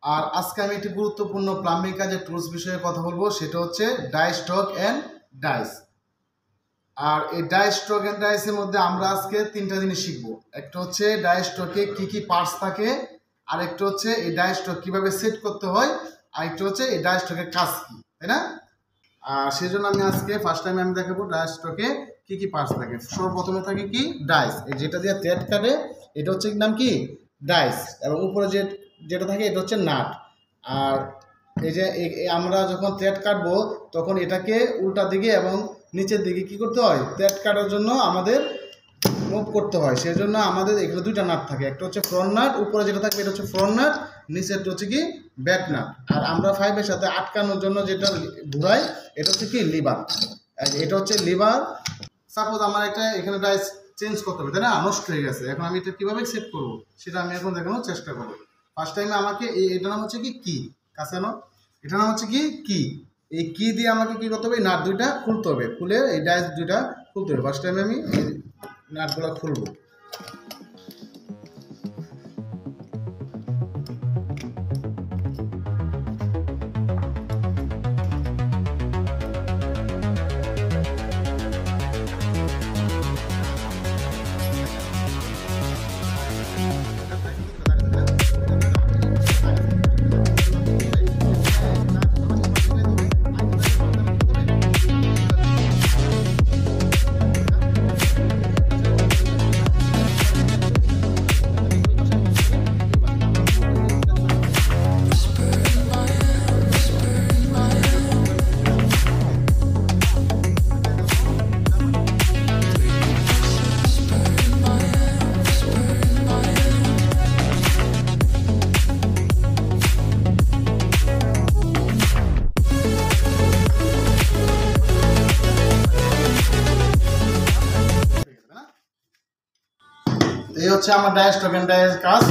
আর আজকে আমি একটি গুরুত্বপূর্ণ প্লাম্বিং কাজের টুলস বিষয়ে কথা বলবো, সেটা হচ্ছে ডাই স্ট্রোক অ্যান্ড ডাইস। আর এই ডাই স্ট্রোক অ্যান্ড ডাইসের মধ্যে আমরা আজকে তিনটা জিনিস শিখবো। একটা হচ্ছে ডাই স্ট্রোকে কি কি পার্টস থাকে, আরেকটা হচ্ছে এই ডাই স্ট্রোক কিভাবে সেট করতে হয়, আরেকটা হচ্ছে এই ডাই স্ট্রোকের কাজ কি, তাই না? সেই জন্য আমি আজকে ফার্স্ট টাইম আমি দেখাবো ডাই স্ট্রোকে কি কি পার্টস থাকে। সর্বপ্রথমে থাকে কি ডাইস, যেটা দিয়ে থ্রেড কাটে, এটা হচ্ছে নাম কি ডাইস, এবং উপরে যেটা থাকে এটা হচ্ছে নাট। আর এই যে আমরা যখন থ্রেড কাটবো তখন এটাকে উল্টা দিকে এবং নিচের দিকে কি করতে হয়, থ্রেড কাটার জন্য আমাদের মুভ করতে হয়। সেই জন্য আমাদের এখানে দুইটা নাট থাকে, একটা হচ্ছে ফ্রন্ট নাট, উপরে যেটা থাকবে এটা হচ্ছে ফ্রন্ট নাট, নিচেরটা হচ্ছে কি ব্যাক নাট। আর আমরা ফাইভের সাথে আটকানোর জন্য যেটা ঘুরাই এটা হচ্ছে কি লিভার, এটা হচ্ছে লিভার। সাপোজ আমার একটা এখানে ডাইস চেঞ্জ করতে হবে, তাই না, নষ্ট হয়ে গেছে, এখন আমি এটা কীভাবে সেট করবো সেটা আমি এখন দেখানোর চেষ্টা করবো। ফার্স্ট টাইমে আমাকে এটার নাম হচ্ছে কি কাছে নাও, এটার নাম হচ্ছে কি এই কি দিয়ে আমাকে কি করতে হবে, এই নাট দুইটা খুলতে হবে, খুলে এই ডাইস দুইটা খুলতে হবে। ফার্স্ট টাইমে আমি নাটগুলো খুলবো। এই হচ্ছে আমার ডাই স্ট্রোক অ্যান্ড ডাইয়ের কাজ।